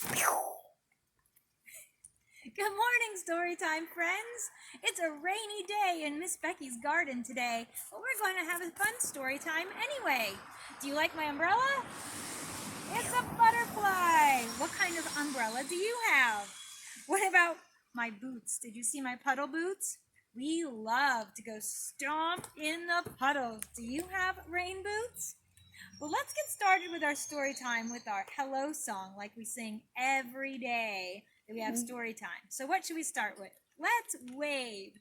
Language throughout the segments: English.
Good morning, Storytime friends. It's a rainy day in Ms Becky's garden today, but we're going to have a fun story time anyway. Do you like my umbrella? It's a butterfly. What kind of umbrella do you have? What about my boots? Did you see my puddle boots? We love to go stomp in the puddles. Do you have rain boots? Well, let's get started with our story time with our hello song, like we sing every day that we have story time. So what should we start with? Let's wave.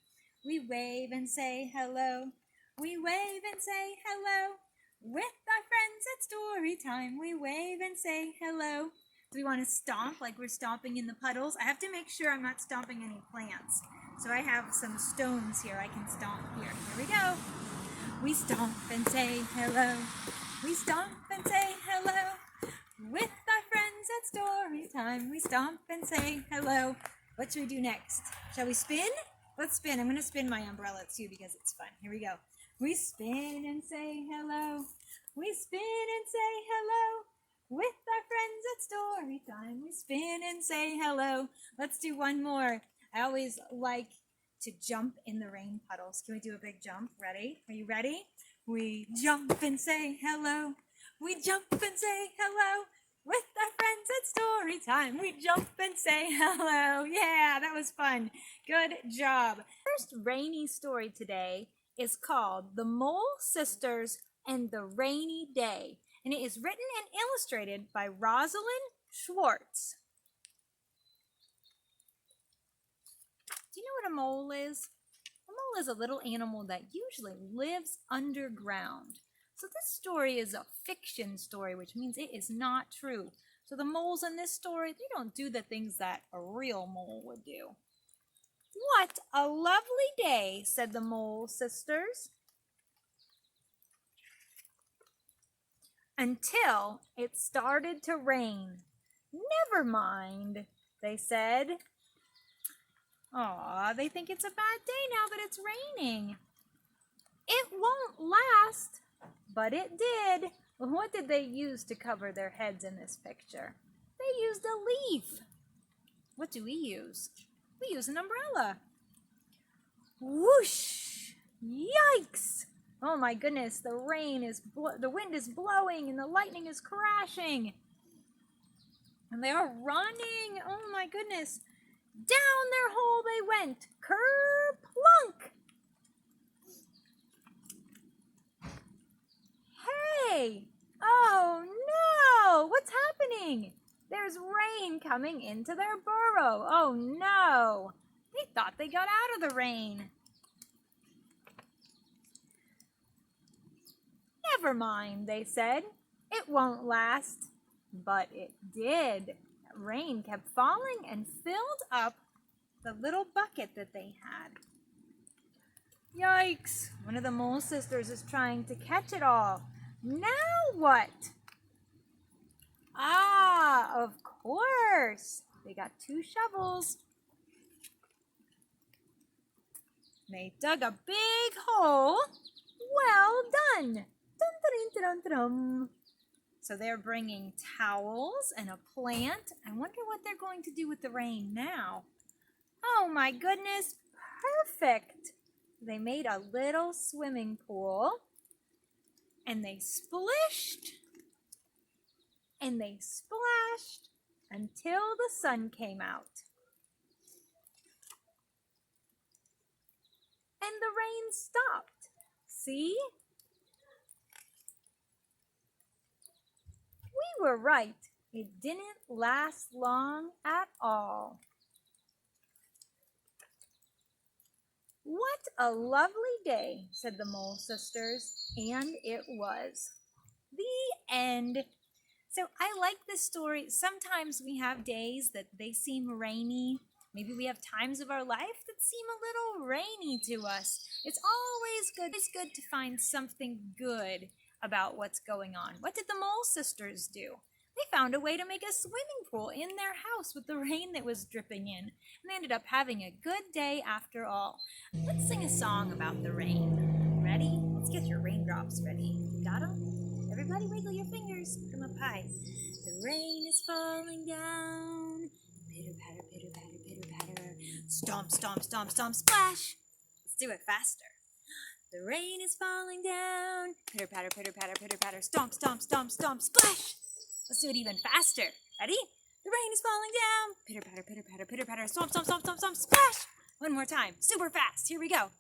We wave and say hello. We wave and say hello. With our friends at story time, we wave and say hello. Do we want to stomp like we're stomping in the puddles? I have to make sure I'm not stomping any plants. So I have some stones here I can stomp here. Here we go. We stomp and say hello. We stomp and say hello. With our friends at story time, we stomp and say hello. What should we do next? Shall we spin? Let's spin. I'm going to spin my umbrella too because it's fun. Here we go. We spin and say hello. We spin and say hello. With our friends at story time, we spin and say hello. Let's do one more. I always like to jump in the rain puddles. Can we do a big jump? Ready? Are you ready? We jump and say hello. We jump and say hello. With our friends at story time, we jump and say hello. Yeah, that was fun. Good job. First rainy story today is called The Mole Sisters and the Rainy Day, and it is written and illustrated by Rosalind Schwartz. Do you know what a mole is? A mole is a little animal that usually lives underground. So this story is a fiction story, which means it is not true. So the moles in this story, they don't do the things that a real mole would do. What a lovely day, said the Mole Sisters. Until it started to rain. Never mind, they said. Aw, they think it's a bad day now that it's raining. It won't last, but it did. Well, what did they use to cover their heads in this picture? They used a leaf. What do we use? We use an umbrella. Whoosh! Yikes! Oh my goodness, the wind is blowing and the lightning is crashing. And they are running. Oh my goodness. Down their hole they went. Kerplunk! Hey! Oh no! What's happening? There's rain coming into their burrow. Oh no! They thought they got out of the rain. Never mind, they said. It won't last. But it did. Rain kept falling and filled up the little bucket that they had. Yikes! One of the Mole Sisters is trying to catch it all. Now what? Ah, of course. They got 2 shovels. They dug a big hole. Well done. Dun, dun, dun, dun, dun. So they're bringing towels and a plant. I wonder what they're going to do with the rain now. Oh my goodness, perfect. They made a little swimming pool and they splished and they splashed until the sun came out. And the rain stopped. See? We were right. It didn't last long at all. What a lovely day, said the Mole Sisters, and it was. The end. So I like this story. Sometimes we have days that they seem rainy. Maybe we have times of our life that seem a little rainy to us. It's always good to find something good about what's going on. What did the Mole Sisters do? They found a way to make a swimming pool in their house with the rain that was dripping in. And they ended up having a good day after all. Let's sing a song about the rain. Ready? Let's get your raindrops ready. Got them? Everybody Everybody wiggle your fingers. Put them up high. The rain is falling down. Pitter patter, pitter patter, pitter patter. Stomp, stomp, stomp, stomp, splash. Let's do it faster. The rain is falling down. Pitter patter, pitter patter, pitter patter. Stomp, stomp, stomp, stomp, splash. Let's do it even faster. Ready? The rain is falling down. Pitter patter, pitter patter, pitter patter. Stomp, stomp, stomp, stomp, stomp, splash. One more time. Super fast. Here we go.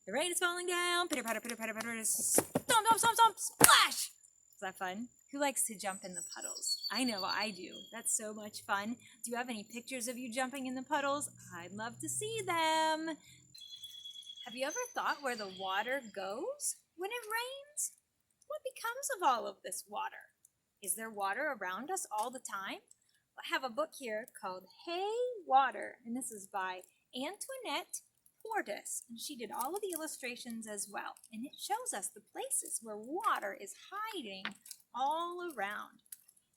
The rain is falling down. Pitter patter, pitter patter, pitter. Stomp, stomp, stomp, stomp, splash. Is that fun? Who likes to jump in the puddles? I know I do. That's so much fun. Do you have any pictures of you jumping in the puddles? I'd love to see them. Have you ever thought where the water goes when it rains? What becomes of all of this water? Is there water around us all the time? I have a book here called Hey Water, and this is by Antoinette Portis, and she did all of the illustrations as well, and it shows us the places where water is hiding all around.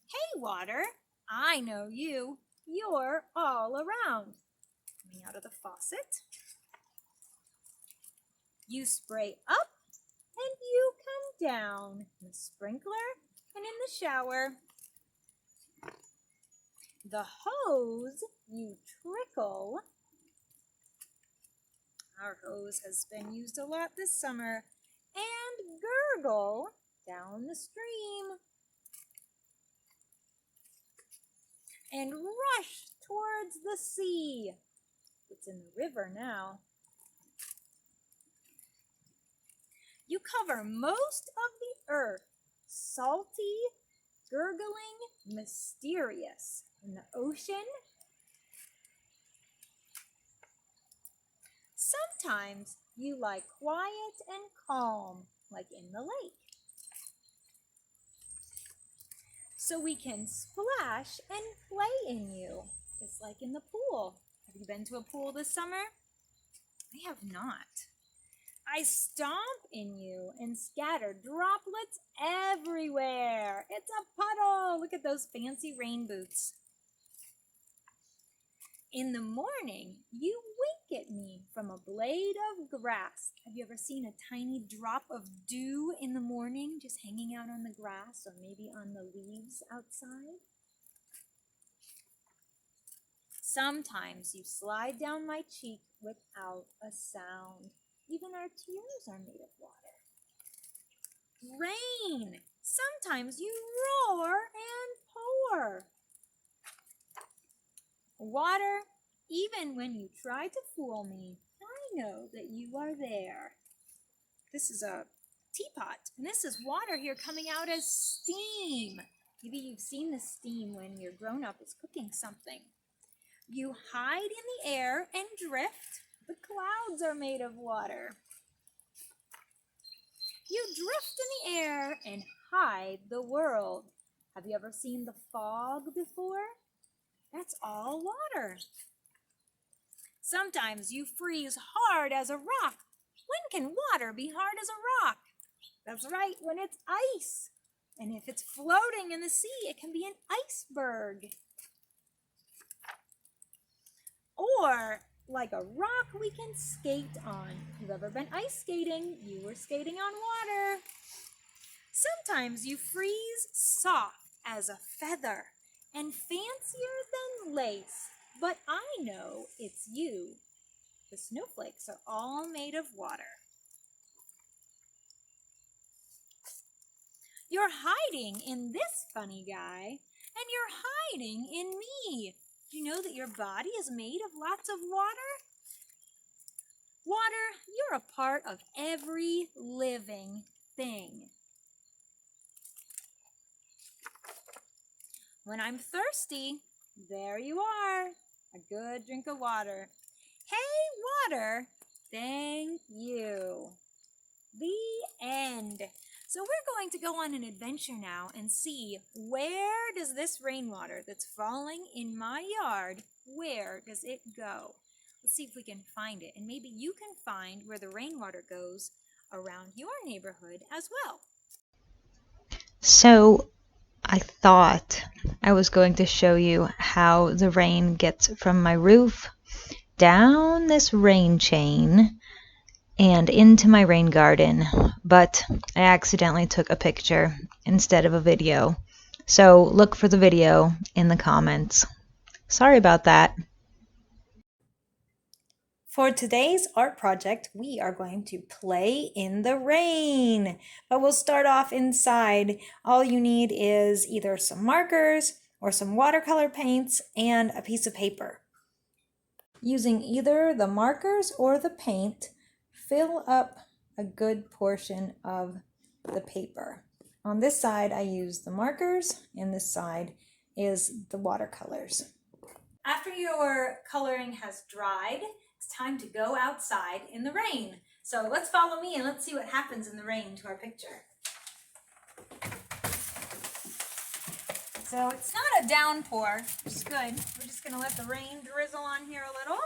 Hey Water, I know you. You're all around. Coming out of the faucet. You spray up and you come down in the sprinkler and in the shower. The hose you trickle. Our hose has been used a lot this summer. And gurgle down the stream. And rush towards the sea. It's in the river now. You cover most of the earth, salty, gurgling, mysterious. In the ocean, sometimes you lie quiet and calm, like in the lake. So we can splash and play in you, just like in the pool. Have you been to a pool this summer? I have not. I stomp in you and scatter droplets everywhere. It's a puddle. Look at those fancy rain boots. In the morning, you wink at me from a blade of grass. Have you ever seen a tiny drop of dew in the morning just hanging out on the grass or maybe on the leaves outside? Sometimes you slide down my cheek without a sound. Even our tears are made of water. Rain. Sometimes you roar and pour. Water, even when you try to fool me, I know that you are there. This is a teapot, and this is water here coming out as steam. Maybe you've seen the steam when your grown-up is cooking something. You hide in the air and drift. The clouds are made of water. You drift in the air and hide the world. Have you ever seen the fog before? That's all water. Sometimes you freeze hard as a rock. When can water be hard as a rock? That's right, when it's ice. And if it's floating in the sea, it can be an iceberg. Or like a rock we can skate on. You've ever been ice skating? You were skating on water. Sometimes you freeze soft as a feather and fancier than lace, but I know it's you. The snowflakes are all made of water. You're hiding in this funny guy, and you're hiding in me. Do you know that your body is made of lots of water? Water, you're a part of every living thing. When I'm thirsty, there you are, a good drink of water. Hey, water, thank you. The end. So we're going to go on an adventure now and see, where does this rainwater that's falling in my yard, where does it go? Let's see if we can find it, and maybe you can find where the rainwater goes around your neighborhood as well. So I thought I was going to show you how the rain gets from my roof down this rain chain and into my rain garden, but I accidentally took a picture instead of a video. So look for the video in the comments. Sorry about that. For today's art project, we are going to play in the rain, but we'll start off inside. All you need is either some markers or some watercolor paints and a piece of paper. Using either the markers or the paint, fill up a good portion of the paper. On this side, I use the markers, and this side is the watercolors. After your coloring has dried, it's time to go outside in the rain. So let's follow me and let's see what happens in the rain to our picture. So it's not a downpour, which is good. We're just gonna let the rain drizzle on here a little.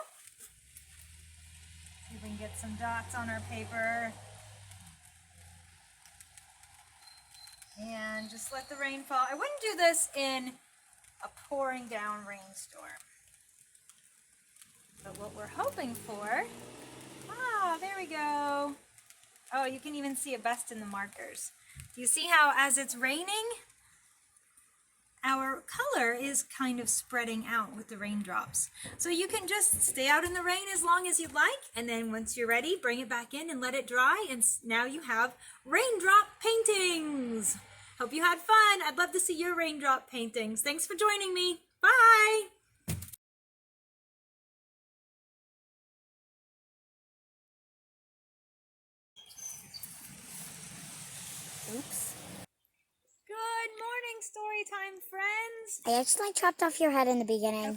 See if we can get some dots on our paper. And just let the rain fall. I wouldn't do this in a pouring down rainstorm. But what we're hoping for, there we go. Oh, you can even see it best in the markers. Do you see how as it's raining, our color is kind of spreading out with the raindrops. So you can just stay out in the rain as long as you'd like, and then once you're ready, bring it back in and let it dry, and now you have raindrop paintings. Hope you had fun. I'd love to see your raindrop paintings. Thanks for joining me. Bye. Oops. Good morning, Storytime friends. I accidentally chopped off your head in the beginning. Okay.